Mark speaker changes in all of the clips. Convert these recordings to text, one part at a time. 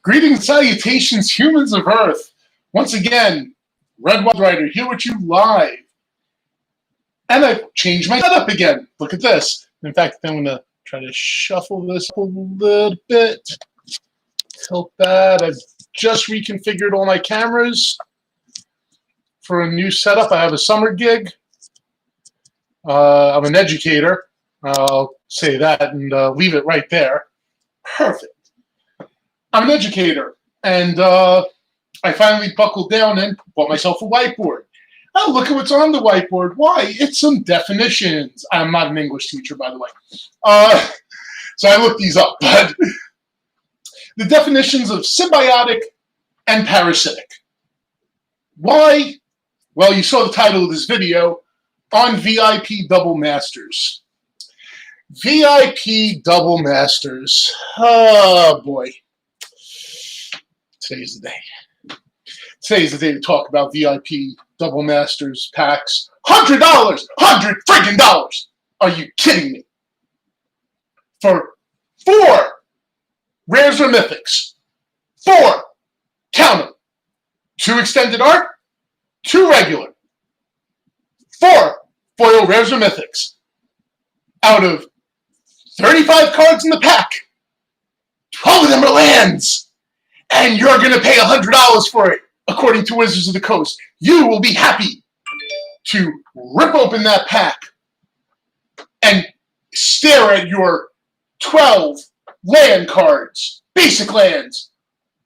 Speaker 1: Greetings, salutations, humans of Earth. Once again, Red Wild Rider here with you live. And I've changed my setup again. Look at this. In fact, I'm going to try to shuffle this a little bit. Tilt that. I've just reconfigured all my cameras for a new setup. I have a summer gig. I'm an educator. I'll say that and leave it right there. Perfect. I'm an educator, and I finally buckled down and bought myself a whiteboard. Oh, look at what's on the whiteboard. Why? It's some definitions. I'm not an English teacher, by the way. So I looked these up. But the definitions of symbiotic and parasitic. Why? Well, you saw the title of this video on VIP Double Masters. VIP Double Masters. Oh, boy. Today's the day. Today's the day to talk about VIP Double Masters packs. $100! $100 freaking dollars! Are you kidding me? For 4 rares or mythics. 4. Count them. 2 extended art. 2 regular. 4 foil rares or mythics. Out of 35 cards in the pack, 12 of them are lands. And you're going to pay $100 for it, according to Wizards of the Coast. You will be happy to rip open that pack and stare at your 12 land cards, basic lands.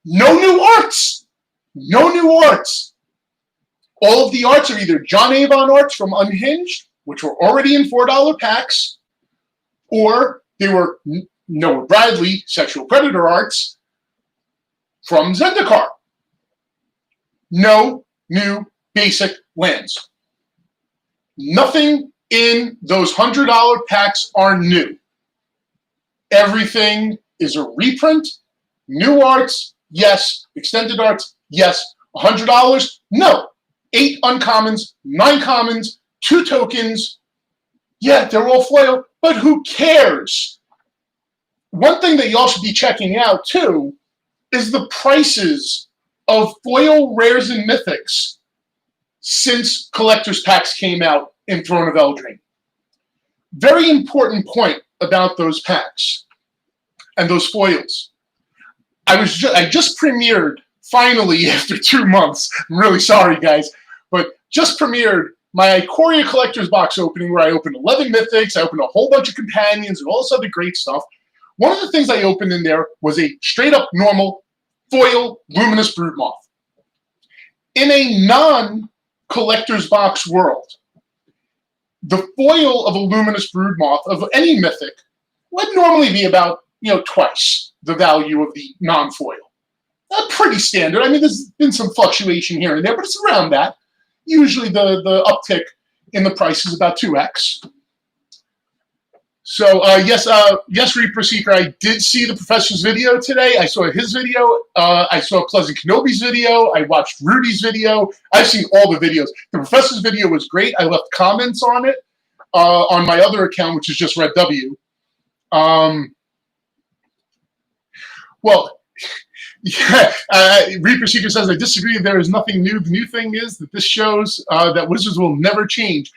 Speaker 1: No new arts. No new arts. All of the arts are either John Avon arts from Unhinged, which were already in $4 packs, or they were Noah Bradley sexual predator arts from Zendikar. No new basic lands. Nothing in those $100 packs are new. Everything is a reprint. New arts, yes. Extended arts, yes. $100, no. 8 uncommons, 9 commons, 2 tokens. Yeah, they're all foil, but who cares? One thing that y'all should be checking out, too, is the prices of foil rares and mythics since collector's packs came out in Throne of Eldraine. Very important point about those packs and those foils. I just premiered, finally, after 2 months. I'm really sorry, guys, but just premiered my Ikoria Collector's Box opening where I opened 11 mythics, I opened a whole bunch of companions and all this other great stuff. One of the things I opened in there was a straight-up normal foil Luminous Broodmoth. In a non-collector's box world, the foil of a Luminous Broodmoth of any mythic would normally be about, twice the value of the non-foil. Pretty standard. I mean, there's been some fluctuation here and there, but it's around that. Usually the uptick in the price is about 2x. So, yes, Reaper Seeker, I did see the professor's video today. I saw his video. I saw Pleasant Kenobi's video. I watched Rudy's video. I've seen all the videos. The professor's video was great. I left comments on it on my other account, which is just Red W. Well, yeah, Reaper Seeker says, I disagree. There is nothing new. The new thing is that this shows that Wizards will never change.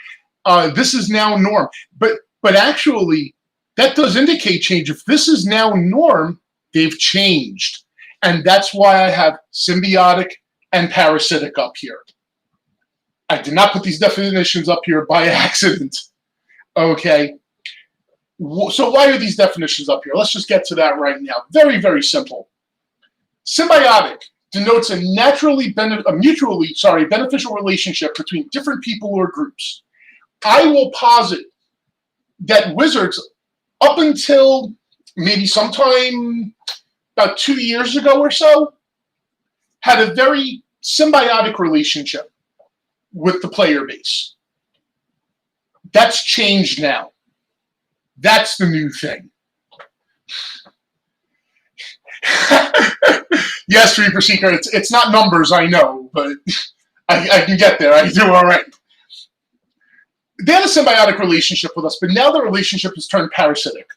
Speaker 1: This is now norm. But actually, that does indicate change. If this is now norm, they've changed. And that's why I have symbiotic and parasitic up here. I did not put these definitions up here by accident. Okay. So why are these definitions up here? Let's just get to that right now. Very, very simple. Symbiotic denotes a mutually beneficial relationship between different people or groups. I will posit that Wizards, up until maybe sometime about 2 years ago or so, had a very symbiotic relationship with the player base. That's changed now. That's the new thing. Yes, Reaper Seeker, it's not numbers, I know, but I can get there. I do all right. They had a symbiotic relationship with us, but now the relationship has turned parasitic.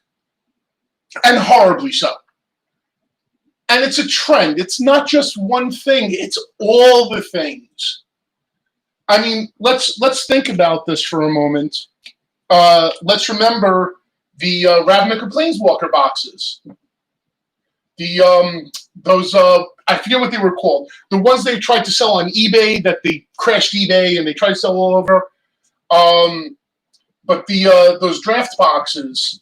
Speaker 1: And horribly so. And it's a trend. It's not just one thing. It's all the things. I mean, let's think about this for a moment. Let's remember the Ravnica Planeswalker boxes. Those I forget what they were called. The ones they tried to sell on eBay that they crashed eBay and they tried to sell all over. But those draft boxes,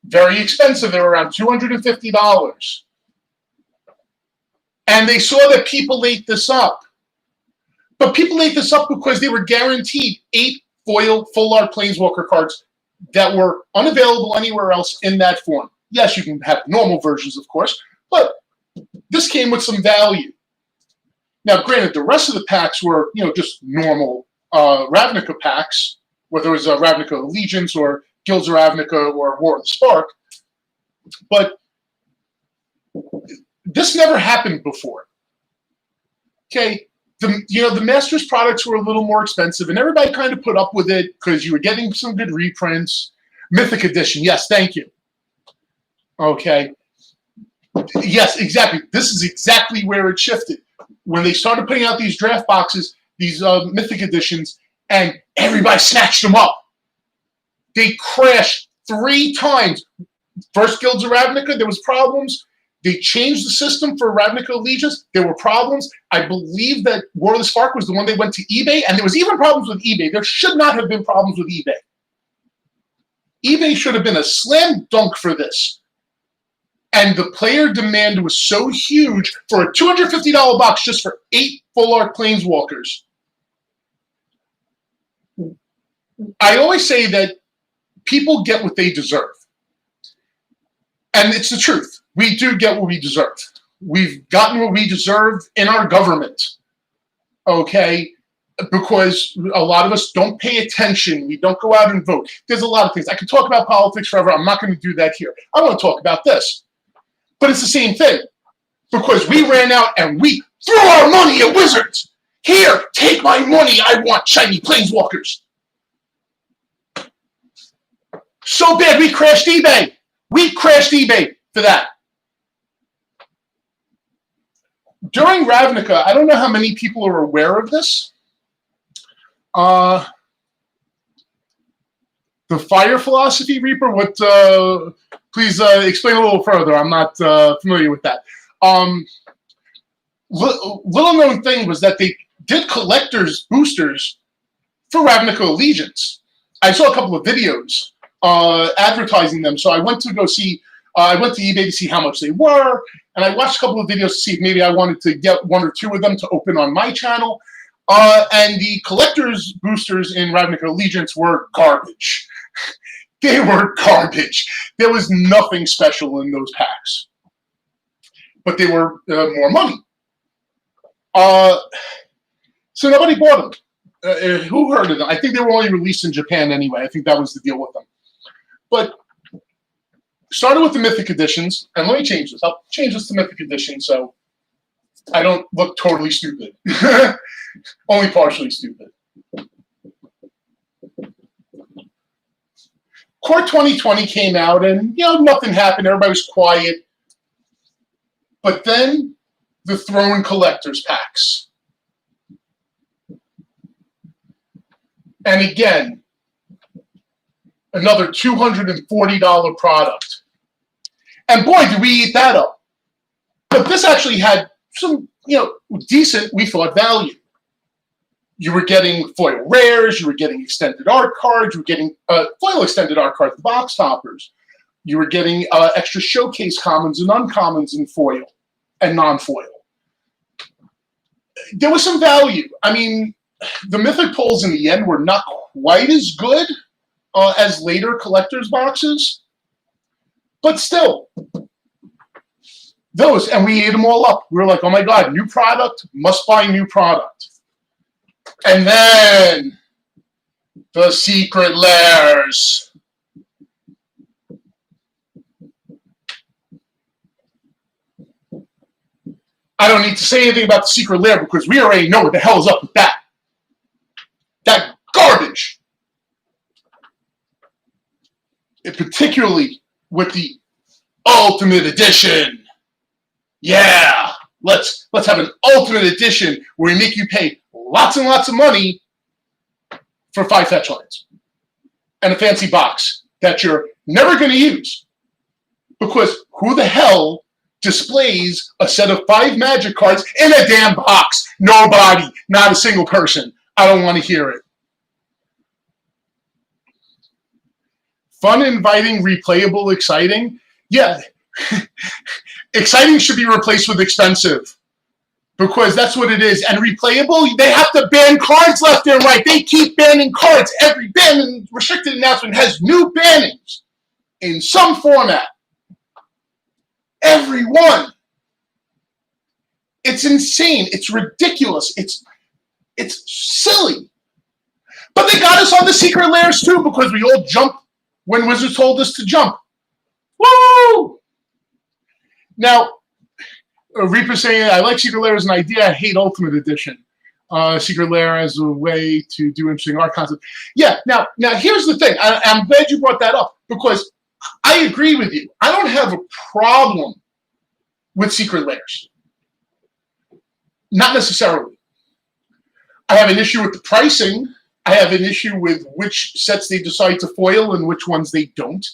Speaker 1: very expensive. They were around $250. And they saw that people ate this up. But people ate this up because they were guaranteed 8 foil full art Planeswalker cards that were unavailable anywhere else in that form. Yes, you can have normal versions, of course, but this came with some value. Now, granted, the rest of the packs were, just normal Ravnica packs, whether it was Ravnica Allegiance or Guilds of Ravnica or War of the Spark, but this never happened before. Okay, the Masters products were a little more expensive, and everybody kind of put up with it because you were getting some good reprints. Mythic Edition, yes, thank you. Okay, yes, exactly. This is exactly where it shifted. When they started putting out these draft boxes, these Mythic Editions, and everybody snatched them up. They crashed 3 times. First Guilds of Ravnica, there was problems. They changed the system for Ravnica Allegiance. There were problems. I believe that War of the Spark was the one they went to eBay, and there was even problems with eBay. There should not have been problems with eBay. eBay should have been a slam dunk for this. And the player demand was so huge for a $250 box just for 8 full art Planeswalkers. I always say that people get what they deserve. And it's the truth. We do get what we deserve. We've gotten what we deserve in our government. Okay? Because a lot of us don't pay attention. We don't go out and vote. There's a lot of things. I could talk about politics forever. I'm not going to do that here. I want to talk about this. But it's the same thing. Because we ran out and we threw our money at Wizards. Here, take my money. I want shiny Planeswalkers. So bad we crashed eBay. We crashed eBay for that. During Ravnica, I don't know how many people are aware of this. The Fire Philosophy Reaper, please explain a little further. I'm not familiar with that. Little known thing was that they did collector's boosters for Ravnica Allegiance. I saw a couple of videos advertising them, so I went to go see. I went to eBay to see how much they were, and I watched a couple of videos to see if maybe I wanted to get 1 or 2 of them to open on my channel. And the collector's boosters in Ravnica Allegiance were garbage. They were garbage. There was nothing special in those packs. But they were more money. So nobody bought them. Who heard of them? I think they were only released in Japan anyway. I think that was the deal with them. But started with the Mythic Editions, and let me change this. I'll change this to Mythic Edition so I don't look totally stupid. Only partially stupid. Core 2020 came out, and nothing happened. Everybody was quiet. But then the Throne Collector's packs. And again, another $240 product. And boy, did we eat that up. But this actually had some, decent, we thought, value. You were getting foil rares, you were getting extended art cards, you were getting foil extended art cards, the box toppers. You were getting extra showcase commons and uncommons in foil and non-foil. There was some value. I mean, the Mythic Pulls in the end were not quite as good as later collector's boxes, but still, those, and we ate them all up. We were like, oh my God, new product, must buy new product. And then the Secret Lairs. I don't need to say anything about the Secret Lair because we already know what the hell is up with that. That garbage. Particularly with the Ultimate Edition. Yeah, let's have an Ultimate Edition where we make you pay lots and lots of money for 5 fetch lands and a fancy box that you're never going to use. Because who the hell displays a set of 5 Magic cards in a damn box? Nobody. Not a single person. I don't want to hear it. Fun, inviting, replayable, exciting. Yeah. Exciting should be replaced with expensive. Because that's what it is. And replayable, they have to ban cards left and right. They keep banning cards. Every ban and restricted announcement has new bannings in some format. Every one. It's insane. It's ridiculous. It's silly. But they got us on the secret layers too because we all jumped when Wizards told us to jump. Woo! Now, Reaper saying, I like Secret Lair as an idea. I hate Ultimate Edition. Secret Lair as a way to do interesting art concept. Yeah, now here's the thing. I'm glad you brought that up because I agree with you. I don't have a problem with Secret Lairs. Not necessarily. I have an issue with the pricing. I have an issue with which sets they decide to foil and which ones they don't.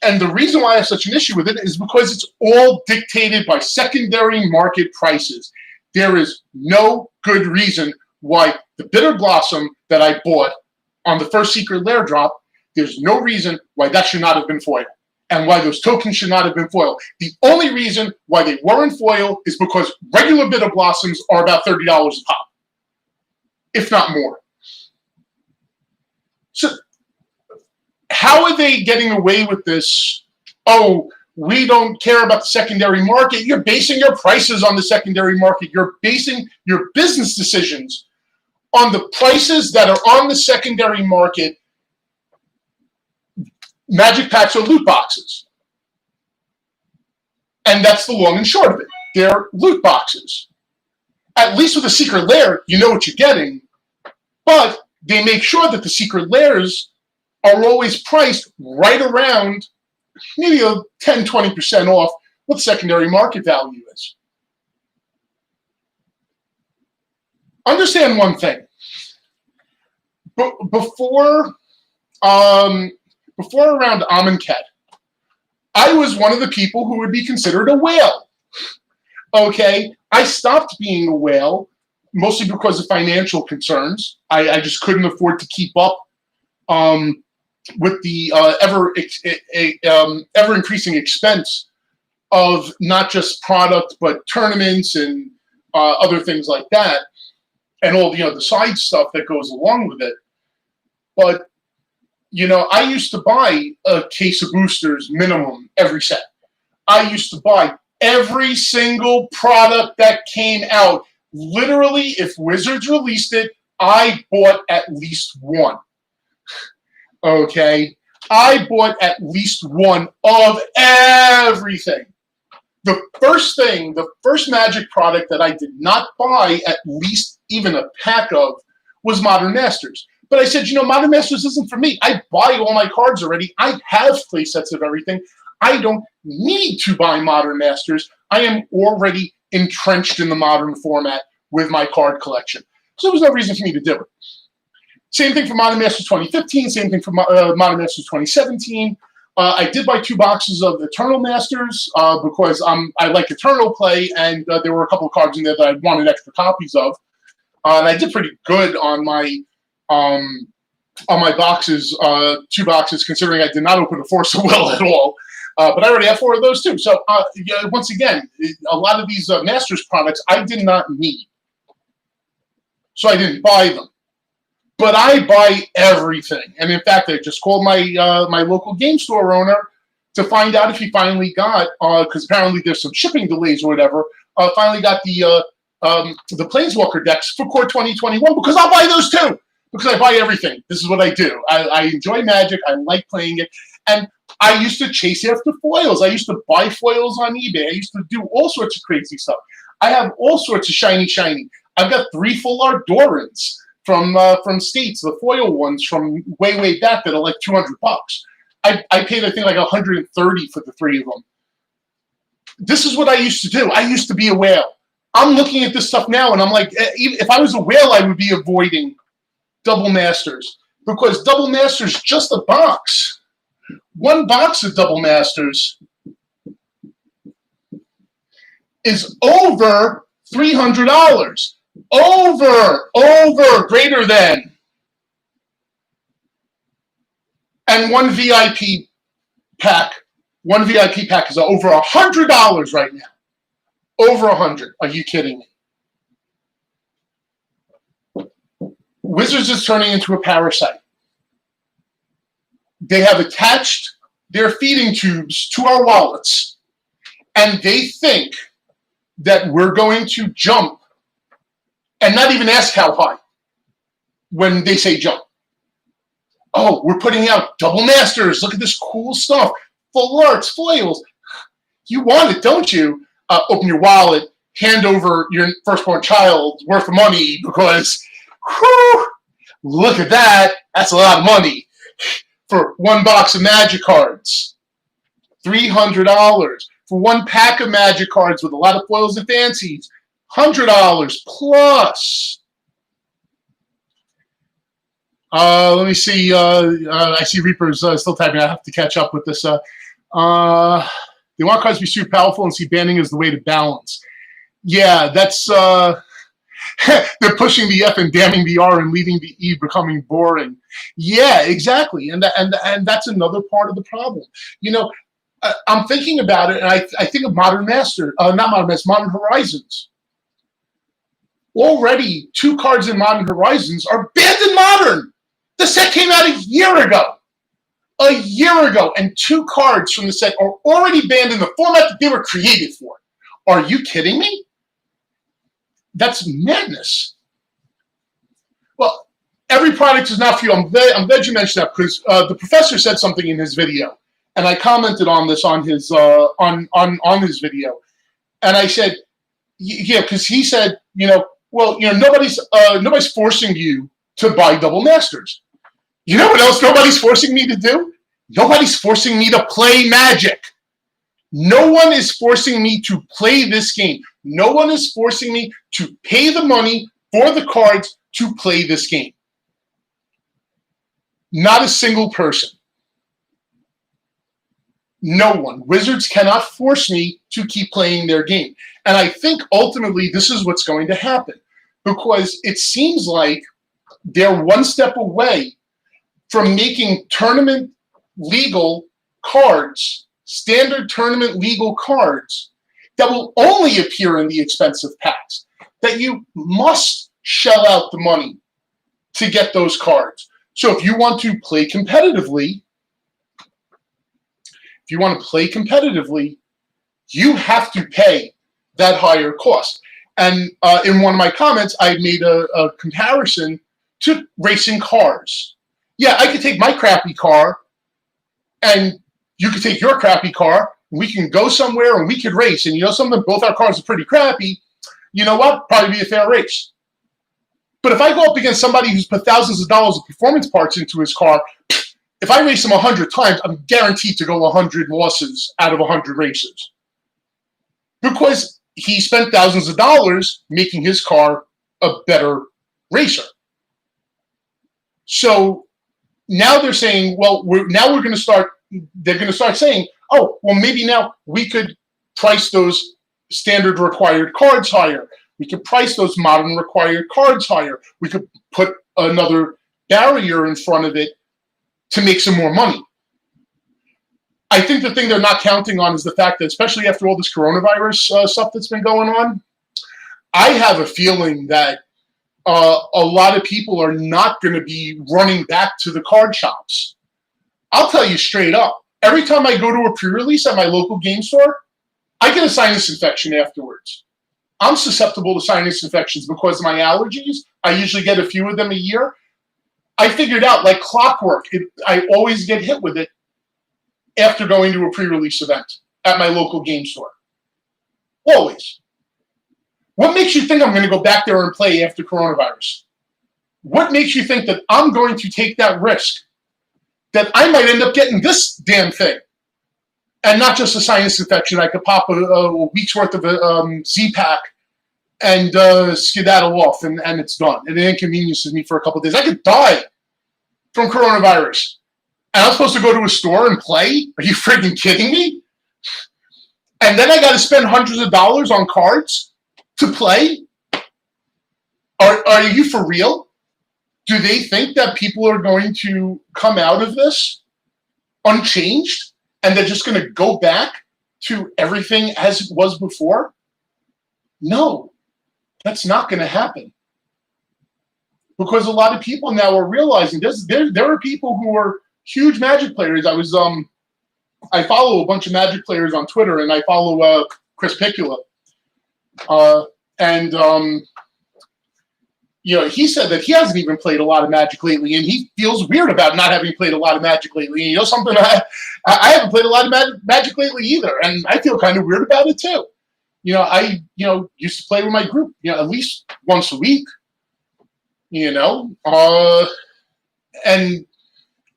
Speaker 1: And the reason why I have such an issue with it is because it's all dictated by secondary market prices. There is no good reason why the Bitter Blossom that I bought on the first Secret Lair drop, there's no reason why that should not have been foil and why those tokens should not have been foil. The only reason why they weren't foil is because regular Bitter Blossoms are about $30 a pop, if not more. So how are they getting away with this? Oh, we don't care about the secondary market. You're basing your prices on the secondary market. You're basing your business decisions on the prices that are on the secondary market. Magic packs are loot boxes. And that's the long and short of it. They're loot boxes. At least with a Secret Lair, you know what you're getting. But they make sure that the Secret Lairs are always priced right around maybe a 10-20% off what secondary market value is. Understand one thing. Before around Amonkhet, I was one of the people who would be considered a whale. Okay? I stopped being a whale mostly because of financial concerns. I just couldn't afford to keep up with the ever increasing expense of not just product but tournaments and other things like that, and all the side stuff that goes along with it. But I used to buy a case of boosters minimum every set. I used to buy every single product that came out. Literally, if Wizards released it, I bought at least one. Okay? I bought at least one of everything. The first Magic product that I did not buy at least even a pack of was Modern Masters. But I said, Modern Masters isn't for me. I buy all my cards already. I have play sets of everything. I don't need to buy Modern Masters. I am already entrenched in the Modern format with my card collection. So there was no reason for me to do it. Same thing for Modern Masters 2015. Same thing for Modern Masters 2017. I did buy 2 boxes of Eternal Masters because I like Eternal play, and there were a couple of cards in there that I wanted extra copies of. And I did pretty good on my boxes, 2 boxes, considering I did not open a Force of Will at all. But I already have 4 of those too. So once again, a lot of these Masters products I did not need. So I didn't buy them. But I buy everything. And in fact, I just called my my local game store owner to find out if he finally got, because apparently there's some shipping delays or whatever, finally got the Planeswalker decks for Core 2021, because I'll buy those too. Because I buy everything. This is what I do. I enjoy Magic. I like playing it. And I used to chase after foils. I used to buy foils on eBay. I used to do all sorts of crazy stuff. I have all sorts of shiny. I've got 3 full art Dorans from States, the foil ones from way back that are like $200. I paid, I think, like $130 for the 3 of them. This is what I used to do. I used to be a whale. I'm looking at this stuff now, and I'm like, if I was a whale, I would be avoiding double masters, because double masters just a box. One box of double masters is over $300. Over, greater than. And one VIP pack is over $100 right now. Over 100. Are you kidding me? Wizards is turning into a parasite. They have attached their feeding tubes to our wallets, and they think that we're going to jump and not even ask how high when they say jump. Oh, we're putting out double masters. Look at this cool stuff. Full arts, foils. You want it, don't you? Open your wallet, hand over your firstborn child's worth of money, because whew, look at that. That's a lot of money for one box of Magic cards. $300 for one pack of Magic cards with a lot of foils and fancies. $100 plus. Let me see. I see Reaper's still typing. I have to catch up with this. They want cards to be super powerful, and see banning is the way to balance. Yeah, that's they're pushing the F and damning the R and leaving the E becoming boring. Yeah, exactly, and that's another part of the problem. You know, I'm thinking about it, and I think of Modern Horizons. Already, 2 cards in Modern Horizons are banned in Modern. The set came out a year ago. And 2 cards from the set are already banned in the format that they were created for. Are you kidding me? That's madness. Well, every product is not for you. I'm glad you mentioned that, because the professor said something in his video, and I commented on this on his on his video, and I said, yeah, because he said, nobody's forcing you to buy double masters. You know what else nobody's forcing me to do? Nobody's forcing me to play Magic. No one is forcing me to play this game. No one is forcing me to pay the money for the cards to play this game. Not a single person. No one. Wizards cannot force me to keep playing their game. And I think ultimately this is what's going to happen, because it seems like they're one step away from making tournament legal cards, standard tournament legal cards, that will only appear in the expensive packs, that you must shell out the money to get those cards. So if you want to play competitively, you have to pay that higher cost. And in one of my comments, I made a comparison to racing cars. Yeah, I could take my crappy car, and you could take your crappy car, and we can go somewhere and we could race. And you know something? Both our cars are pretty crappy. You know what? Probably be a fair race. But if I go up against somebody who's put thousands of dollars of performance parts into his car, if I race him 100 times, I'm guaranteed to go 100 losses out of 100 races. Because he spent thousands of dollars making his car a better racer. So now they're saying, well, they're going to start saying, oh, well, maybe now we could price those standard required cards higher. We could price those modern required cards higher. We could put another barrier in front of it to make some more money. I think the thing they're not counting on is the fact that, especially after all this coronavirus stuff that's been going on, I have a feeling that a lot of people are not going to be running back to the card shops. I'll tell you straight up, every time I go to a pre-release at my local game store, I get a sinus infection afterwards. I'm susceptible to sinus infections because of my allergies. I usually get a few of them a year. I figured out, like clockwork, I always get hit with it after going to a pre-release event at my local game store. Always. What makes you think I'm going to go back there and play after coronavirus? What makes you think that I'm going to take that risk, that I might end up getting this damn thing. And not just a sinus infection. I could pop a week's worth of Z-Pack and skedaddle off, and it's done. And it inconveniences me for a couple of days. I could die from coronavirus. And I'm supposed to go to a store and play? Are you freaking kidding me? And then I got to spend hundreds of dollars on cards to play? Are you for real? Do they think that people are going to come out of this unchanged? And they're just going to go back to everything as it was before? No, that's not going to happen. Because a lot of people now are realizing there are people who are huge Magic players. I follow a bunch of Magic players on Twitter, and I follow Chris Picula. He said that he hasn't even played a lot of Magic lately, and he feels weird about not having played a lot of Magic lately. And something, I haven't played a lot of Magic lately either, and I feel kind of weird about it too. I used to play with my group, at least once a week. And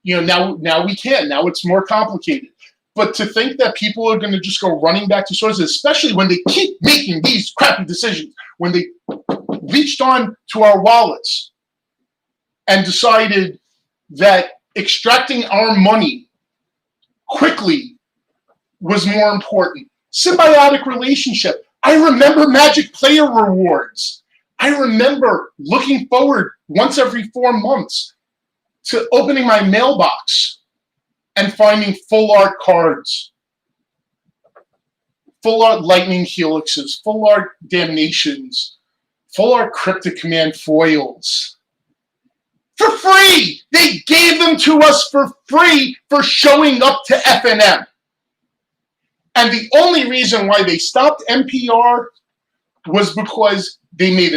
Speaker 1: now we can. Now it's more complicated. But to think that people are going to just go running back to sources, especially when they keep making these crappy decisions, when they reached on to our wallets and decided that extracting our money quickly was more important. Symbiotic relationship. I remember Magic player rewards. I remember looking forward once every 4 months to opening my mailbox and finding full art cards, full art Lightning Helixes, full art Damnations, full art Cryptic Command foils. For free! They gave them to us for free for showing up to FNM. And the only reason why they stopped MPR was because they made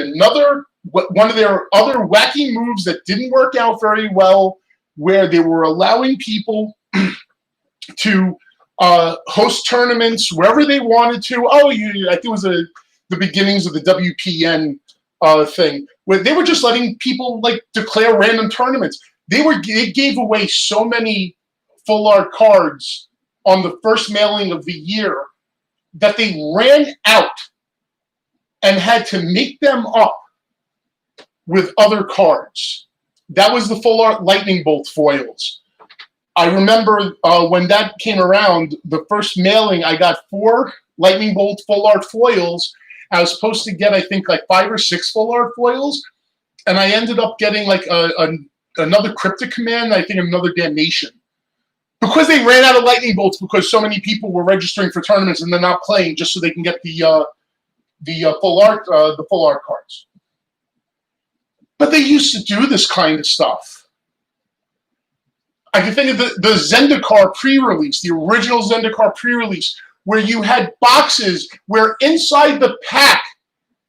Speaker 1: one of their other wacky moves that didn't work out very well, where they were allowing people to host tournaments wherever they wanted to. I think it was the beginnings of the WPN thing, where they were just letting people declare random tournaments. They gave away so many full art cards on the first mailing of the year that they ran out and had to make them up with other cards. That was the full art Lightning Bolt foils. I remember when that came around, the first mailing, I got 4 Lightning Bolt full art foils. I was supposed to get, I think, 5 or 6 full art foils, and I ended up getting another Cryptic Command, I think another Damnation. Because they ran out of Lightning Bolts because so many people were registering for tournaments and they're not playing just so they can get the full art cards. But they used to do this kind of stuff. I can think of the Zendikar pre-release, the original Zendikar pre-release, where you had boxes where inside a pack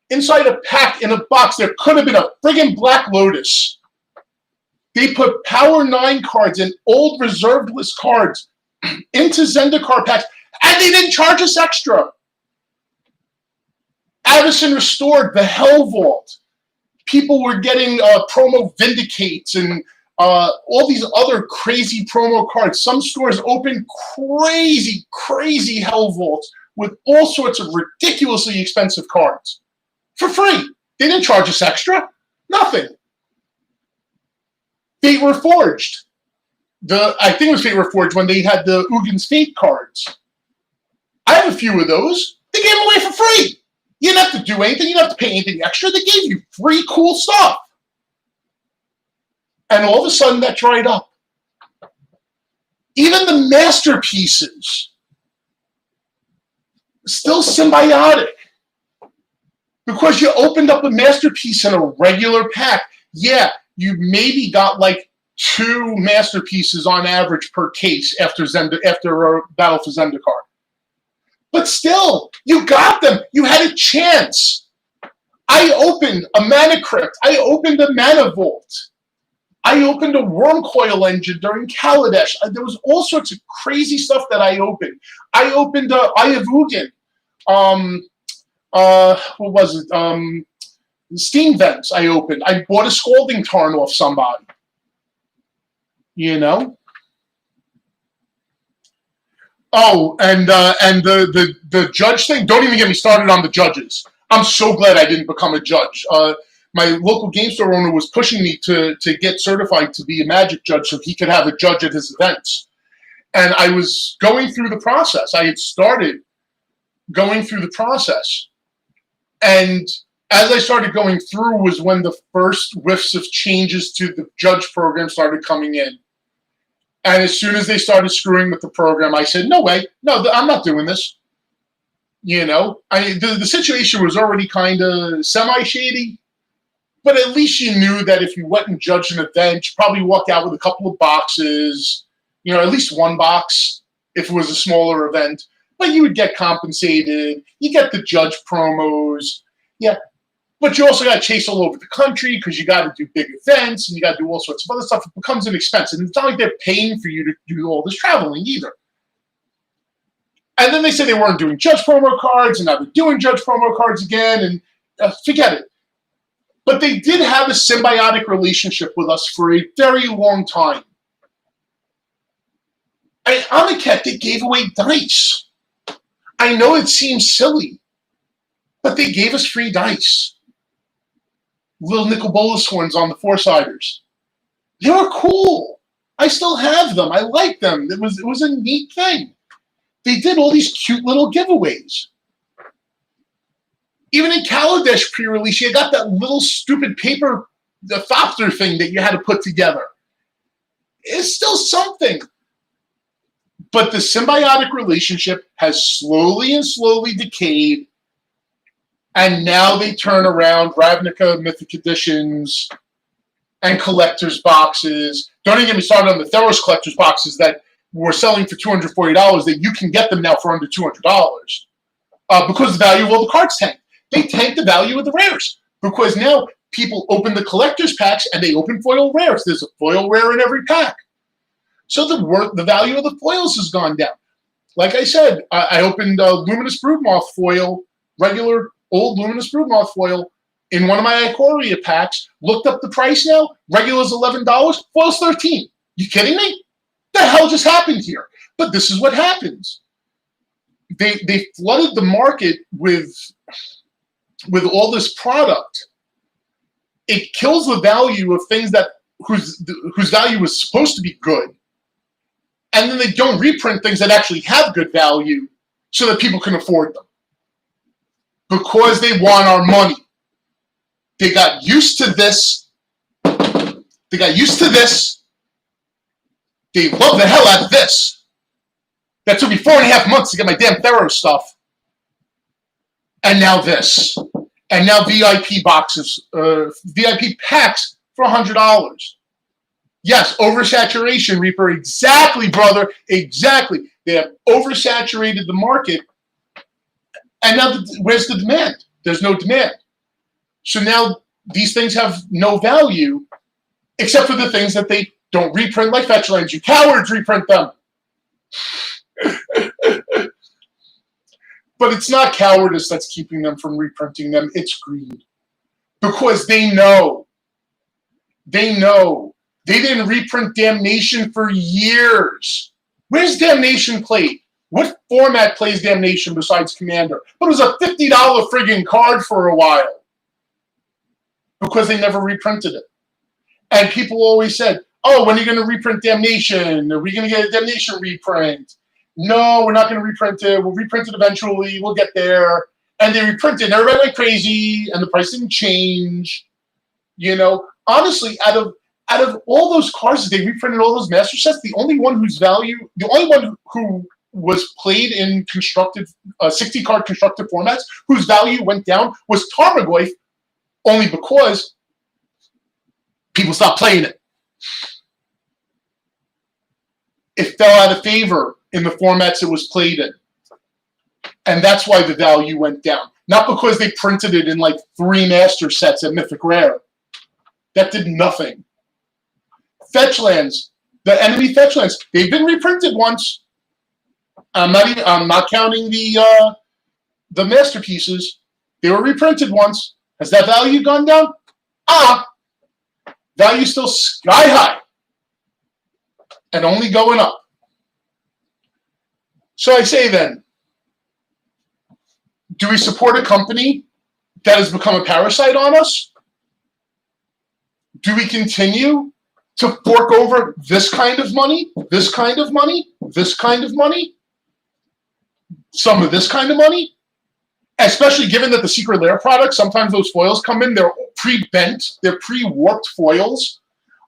Speaker 1: in a box, there could have been a friggin' Black Lotus. They put Power 9 cards and old reserved list cards into Zendikar packs, and they didn't charge us extra. Addison Restored, the Hell Vault. People were getting promo Vindicates and all these other crazy promo cards. Some stores opened crazy Hell Vaults with all sorts of ridiculously expensive cards for free. They didn't charge us extra. Nothing. Fate Reforged. I think it was Fate Reforged when they had the Ugin's Fate cards. I have a few of those. They gave them away for free. You didn't have to do anything. You didn't have to pay anything extra. They gave you free cool stuff. And all of a sudden, that dried up. Even the masterpieces, still symbiotic. Because you opened up a masterpiece in a regular pack. Yeah, you maybe got 2 masterpieces on average per case after Battle for Zendikar. But still, you got them. You had a chance. I opened a Mana Crypt. I opened a Mana Vault. I opened a Wormcoil Engine during Kaladesh. There was all sorts of crazy stuff that I opened. I opened Eye of Ugin. What was it? Steam Vents I opened. I bought a Scalding Tarn off somebody. Oh, and the judge thing. Don't even get me started on the judges. I'm so glad I didn't become a judge. My local game store owner was pushing me to get certified to be a Magic judge so he could have a judge at his events. And I was going through the process. I had started going through the process. And as I started going through was when the first whiffs of changes to the judge program started coming in. And as soon as they started screwing with the program, I said, no way. No, I'm not doing this. You know, the situation was already kind of semi-shady. But at least you knew that if you went and judged an event, you probably walked out with a couple of boxes, you know, at least one box if it was a smaller event. But you would get compensated. You get the judge promos. Yeah. But you also got to chase all over the country because you got to do big events and you got to do all sorts of other stuff. It becomes an expense. And it's not like they're paying for you to do all this traveling either. And then they said they weren't doing judge promo cards, and now they're doing judge promo cards again, and forget it. But they did have a symbiotic relationship with us for a very long time. On the cat, they gave away dice. I know it seems silly, but they gave us free dice. Little nickel bolus ones on the four-siders. They were cool. I still have them. I like them. It was a neat thing. They did all these cute little giveaways. Even in Kaladesh pre-release, you got that little stupid paper the Thopter thing that you had to put together. It's still something. But the symbiotic relationship has slowly and slowly decayed. And now they turn around Ravnica Mythic Editions and collector's boxes. Don't even get me started on the Theros collector's boxes that were selling for $240 that you can get them now for under $200 because the value of all the cards tanked. They tanked the value of the rares because now people open the collector's packs and they open foil rares. There's a foil rare in every pack. So the value of the foils has gone down. Like I said, I opened Luminous Broodmoth foil, regular old Luminous Broodmoth foil in one of my Ikoria packs, looked up the price now, regular's $11, foil's $13. You kidding me? The hell just happened here? But this is what happens. They flooded the market with all this product. It kills the value of things that whose value is supposed to be good. And then they don't reprint things that actually have good value so that people can afford them. Because they want our money. They got used to this. They got used to this. They love the hell out of this. That took me 4.5 months to get my damn Theros stuff. And now this. And now VIP boxes, VIP packs for $100. Yes, oversaturation, Reaper. Exactly, brother. Exactly. They have oversaturated the market. And now, where's the demand? There's no demand. So now these things have no value except for the things that they don't reprint like Fetchlands. You cowards reprint them. But it's not cowardice that's keeping them from reprinting them. It's greed. Because they know. They know. They didn't reprint Damnation for years. Where's Damnation played? What format plays Damnation besides Commander? But it was a $50 friggin' card for a while. Because they never reprinted it. And people always said, oh, when are you going to reprint Damnation? Are we going to get a Damnation reprint? No, we're not going to reprint it. We'll reprint it eventually. We'll get there. And they reprinted, and everybody went crazy, and the price didn't change. You know, honestly, out of all those cards that they reprinted, all those master sets, the only one who was played in constructed 60-card constructed formats, whose value went down, was Tarmogoyf, only because people stopped playing it. It fell out of favor in the formats it was played in. And that's why the value went down. Not because they printed it in like 3 master sets at Mythic Rare. That did nothing. Fetchlands, the enemy Fetchlands, they've been reprinted once. I'm not counting the masterpieces. They were reprinted once. Has that value gone down? Value's still sky high. And only going up. So I say then, do we support a company that has become a parasite on us? Do we continue to fork over this kind of money, this kind of money, this kind of money, some of this kind of money? Especially given that the Secret Lair products, sometimes those foils come in, they're pre-bent, they're pre-warped foils.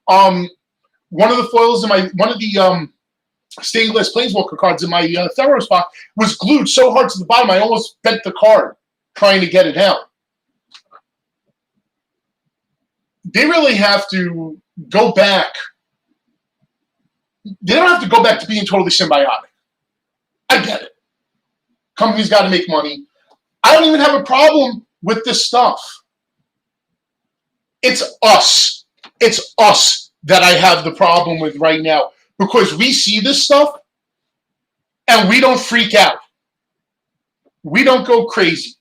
Speaker 1: One of the foils in one of the stained glass Planeswalker cards in my Theros box was glued so hard to the bottom, I almost bent the card trying to get it out. They really have to go back. They don't have to go back to being totally symbiotic. I get it. Companies got to make money. I don't even have a problem with this stuff. It's us. It's us that I have the problem with right now, because we see this stuff and we don't freak out. We don't go crazy.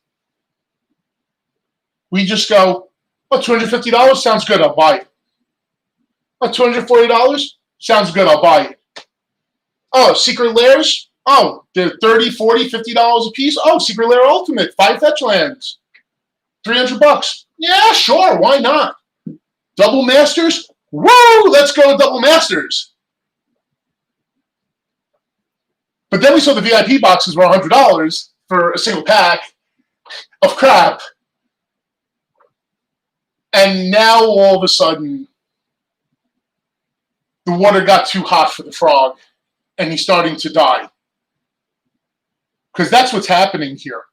Speaker 1: We just go, oh, $250 sounds good, I'll buy it. Oh, $240 sounds good, I'll buy it. Oh, Secret Lairs? Oh, they're $30, $40, $50 a piece. Oh, Secret Lair Ultimate, 5 fetch lands, $300. Yeah, sure, why not? Double Masters? Woo, let's go Double Masters. But then we saw the VIP boxes were $100 for a single pack of crap. And now all of a sudden, the water got too hot for the frog, and he's starting to die. Because that's what's happening here.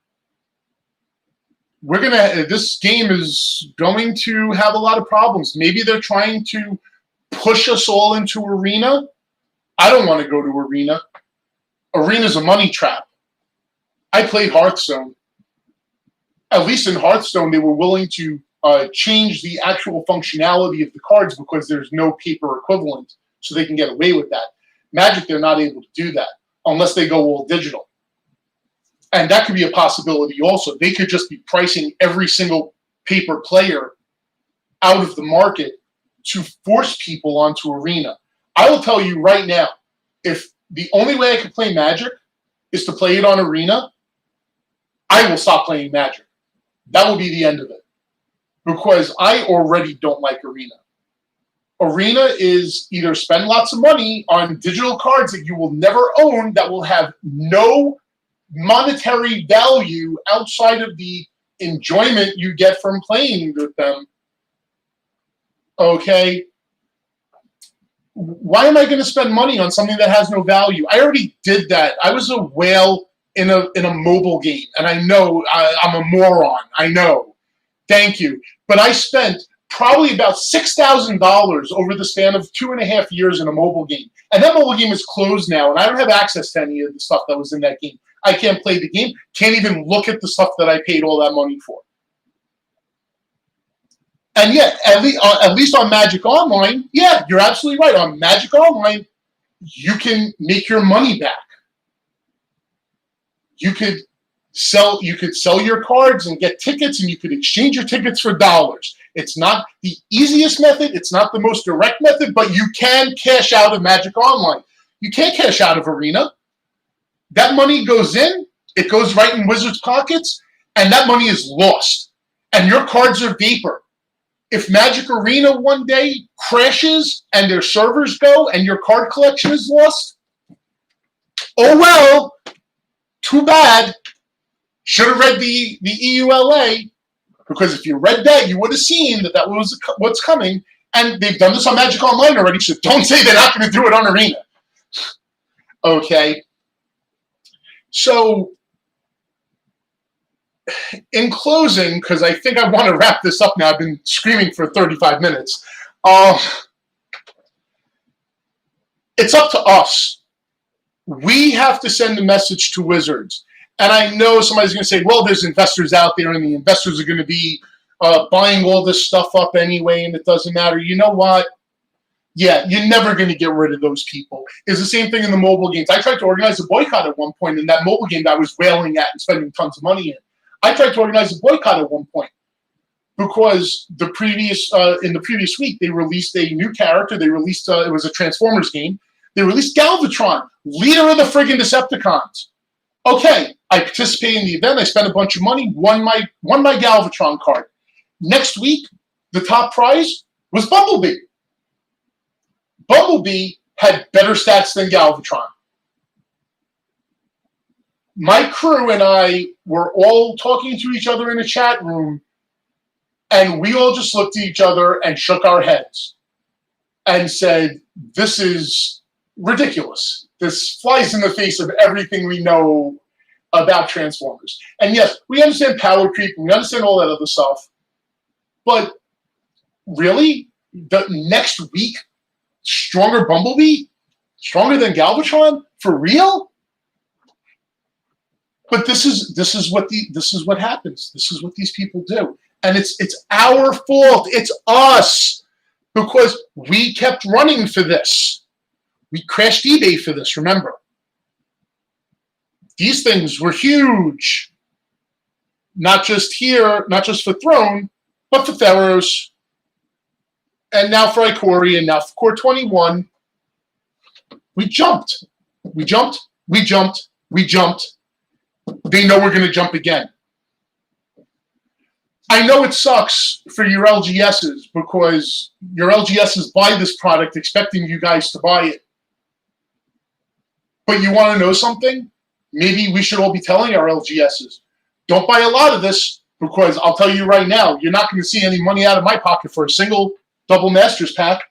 Speaker 1: This game is going to have a lot of problems. Maybe they're trying to push us all into Arena. I don't want to go to Arena. Arena's a money trap. I played Hearthstone. At least in Hearthstone, they were willing to change the actual functionality of the cards because there's no paper equivalent, so they can get away with that. Magic, they're not able to do that unless they go all digital. And that could be a possibility also. They could just be pricing every single paper player out of the market to force people onto Arena. I will tell you right now, if the only way I could play Magic is to play it on Arena, I will stop playing Magic. That will be the end of it. Because I already don't like Arena. Arena is either spend lots of money on digital cards that you will never own, that will have no monetary value outside of the enjoyment you get from playing with them. Okay? Why am I going to spend money on something that has no value? I already did that. I was a whale in a mobile game, and I know I'm a moron. I know. Thank you. But I spent probably about $6,000 over the span of 2.5 years in a mobile game. And that mobile game is closed now, and I don't have access to any of the stuff that was in that game. I can't play the game, can't even look at the stuff that I paid all that money for. And yet, at least on Magic Online, yeah, you're absolutely right. On Magic Online, you can make your money back. You could sell your cards and get tickets, and you could exchange your tickets for dollars. It's not the easiest method. It's not the most direct method, but you can cash out of Magic Online. You can't cash out of Arena. That money goes in, it goes right in Wizards' pockets, and that money is lost. And your cards are vapor. If Magic Arena one day crashes and their servers go and your card collection is lost, oh well, too bad. Should have read the EULA, because if you read that, you would have seen that was what's coming. And they've done this on Magic Online already, so don't say they're not going to do it on Arena. Okay. So, in closing, because I think I want to wrap this up now. I've been screaming for 35 minutes. It's up to us. We have to send a message to Wizards. And I know somebody's going to say, well, there's investors out there, and the investors are going to be buying all this stuff up anyway, and it doesn't matter. You know what? Yeah, you're never going to get rid of those people. It's the same thing in the mobile games. I tried to organize a boycott at one point in that mobile game that I was wailing at and spending tons of money in. I tried to organize a boycott at one point because in the previous week, they released a new character. They released, it was a Transformers game. They released Galvatron, leader of the friggin' Decepticons. Okay, I participated in the event. I spent a bunch of money, won my Galvatron card. Next week, the top prize was Bumblebee. Bumblebee had better stats than Galvatron. My crew and I were all talking to each other in a chat room, and we all just looked at each other and shook our heads and said, this is ridiculous. This flies in the face of everything we know about Transformers. And yes, we understand power creep, we understand all that other stuff, but really, the next week, stronger Bumblebee? Stronger than Galvatron? For real? But this is what happens. This is what these people do. And it's our fault. It's us. Because we kept running for this. We crashed eBay for this, remember. These things were huge. Not just here, not just for Throne, but for Theros. And now for Ikoria, and now for Core 21. We jumped. We jumped. We jumped. We jumped. They know we're going to jump again. I know it sucks for your LGSs because your LGSs buy this product expecting you guys to buy it. But you want to know something? Maybe we should all be telling our LGSs, don't buy a lot of this because I'll tell you right now, you're not going to see any money out of my pocket for a single double Masters pack.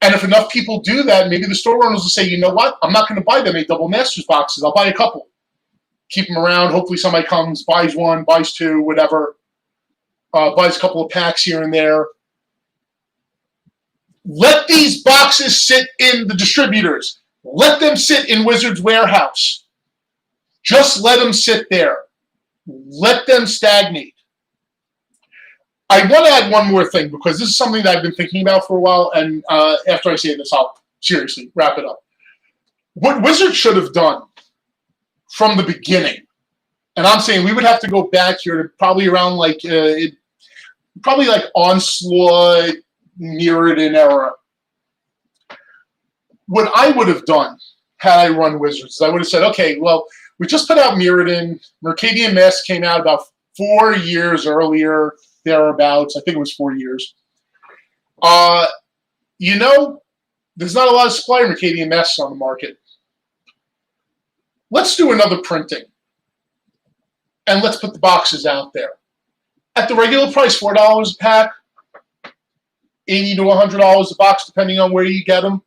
Speaker 1: And if enough people do that, maybe the store owners will say, you know what? I'm not going to buy them 8 double Masters boxes. I'll buy a couple. Keep them around. Hopefully somebody comes, buys one, buys two, whatever. Buys a couple of packs here and there. Let these boxes sit in the distributors. Let them sit in Wizards Warehouse. Just let them sit there. Let them stagnate. I want to add one more thing because this is something that I've been thinking about for a while, and after I say this, I'll seriously wrap it up. What Wizards should have done from the beginning, and I'm saying we would have to go back here to probably around like Onslaught, Mirrodin era. What I would have done had I run Wizards is I would have said, okay, well, we just put out Mirrodin. Mercadian Mask came out about 4 years earlier, thereabouts. I think it was 4 years. You know, there's not a lot of supply of Mercadian Masks on the market. Let's do another printing. And let's put the boxes out there. At the regular price, $4 a pack, $80 to $100 a box, depending on where you get them.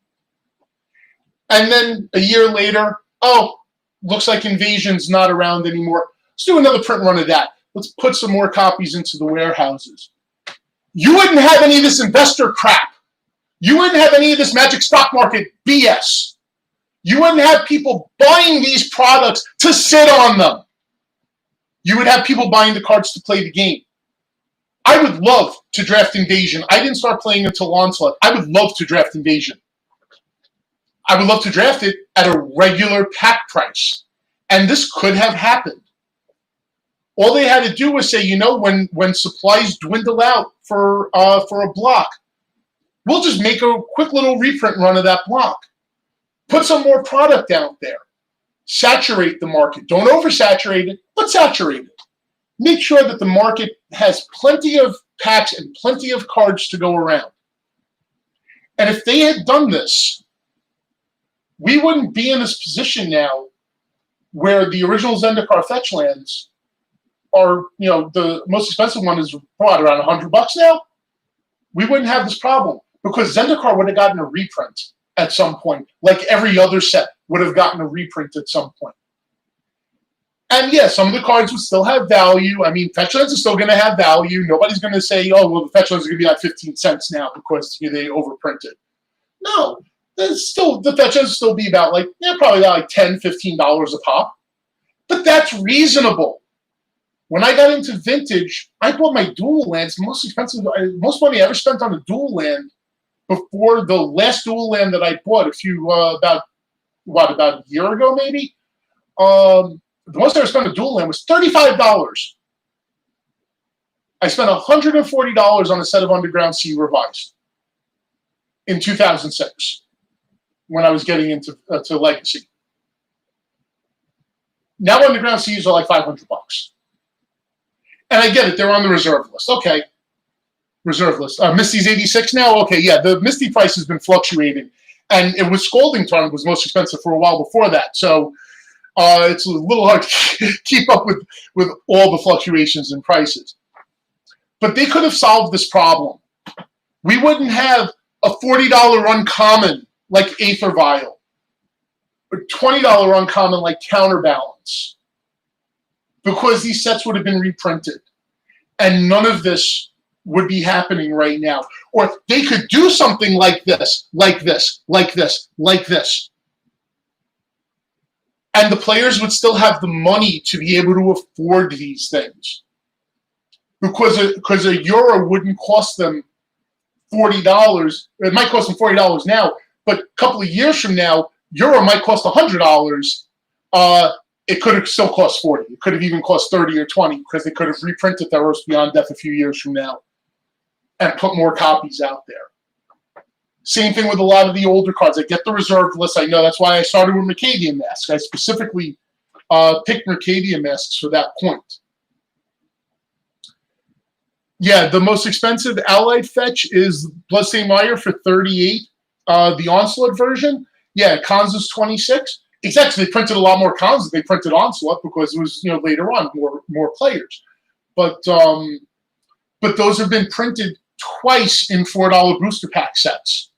Speaker 1: And then a year later, oh, looks like Invasion's not around anymore. Let's do another print run of that. Let's put some more copies into the warehouses. You wouldn't have any of this investor crap. You wouldn't have any of this Magic stock market BS. You wouldn't have people buying these products to sit on them. You would have people buying the cards to play the game. I would love to draft Invasion. I didn't start playing until Onslaught. I would love to draft Invasion. I would love to draft it at a regular pack price. And this could have happened. All they had to do was say, you know, when supplies dwindle out for a block, we'll just make a quick little reprint run of that block. Put some more product out there. Saturate the market. Don't oversaturate it, but saturate it. Make sure that the market has plenty of packs and plenty of cards to go around. And if they had done this, we wouldn't be in this position now where the original Zendikar fetch lands are, you know, the most expensive one is what, around $100 now? We wouldn't have this problem because Zendikar would have gotten a reprint at some point, like every other set would have gotten a reprint at some point. And yeah, some of the cards would still have value. I mean, fetch lands are still going to have value. Nobody's going to say, oh, well, the fetch lands are going to be like 15 cents now because they overprinted. No, the fetch lands will still be about like, yeah, probably about like $10, $15 a pop. But that's reasonable. When I got into vintage, I bought my dual lands. Most money I ever spent on a dual land before the last dual land that I bought about a year ago maybe. The most I ever spent on a dual land was $35. I spent $140 on a set of Underground Sea Revised in 2006. when I was getting into to Legacy. Now Underground Seas are like $500. And I get it, they're on the reserve list. Okay. Reserve list. Misty's 86 now? Okay, yeah, the Misty price has been fluctuating. And it was Scalding Tongue was most expensive for a while before that. So it's a little hard to keep up with all the fluctuations in prices. But they could have solved this problem. We wouldn't have a $40 uncommon like Aether Vial, or $20 uncommon like Counterbalance, because these sets would have been reprinted. And none of this would be happening right now. Or they could do something like this, like this, like this, like this. And the players would still have the money to be able to afford these things. Because a Euro wouldn't cost them $40. It might cost them $40 now, but a couple of years from now, Euro might cost $100. It could have still cost $40. It could have even cost $30 or $20 because they could have reprinted Theros Beyond Death a few years from now and put more copies out there. Same thing with a lot of the older cards. I get the reserved list. I know that's why I started with Mercadian Masks. I specifically picked Mercadian Masks for that point. Yeah, the most expensive Allied fetch is Bloodstained Mire for $38. The Onslaught version, yeah, Khans is $26. Exactly, they printed a lot more Khans than they printed Onslaught because it was later on more players. But those have been printed twice in $4 booster pack sets,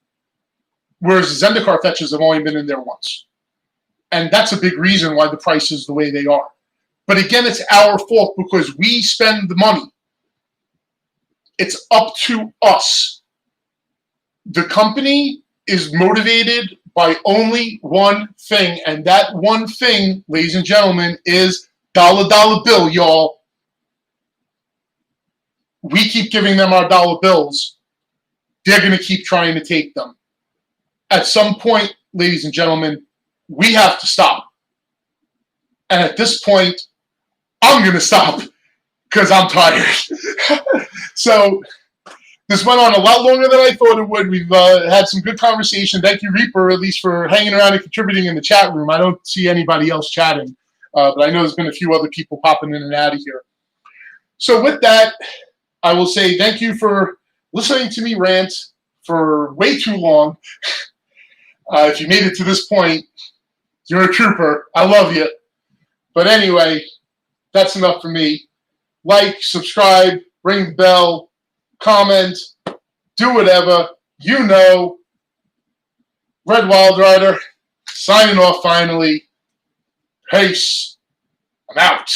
Speaker 1: whereas the Zendikar fetches have only been in there once, and that's a big reason why the price is the way they are. But again, it's our fault because we spend the money. It's up to us. The company is motivated by only one thing, and that one thing, ladies and gentlemen, is dollar bill, y'all. We keep giving them our dollar bills. They're going to keep trying to take them. At some point, ladies and gentlemen, we have to stop. And at this point, I'm going to stop because I'm tired. So this went on a lot longer than I thought it would. We've had some good conversation. Thank you, Reaper, at least for hanging around and contributing in the chat room. I don't see anybody else chatting, but I know there's been a few other people popping in and out of here. So with that, I will say thank you for listening to me rant for way too long. If you made it to this point, you're a trooper. I love you. But anyway, that's enough for me. Like, subscribe, ring the bell, comment, do whatever. Red Wild Rider, signing off finally. Peace. I'm out.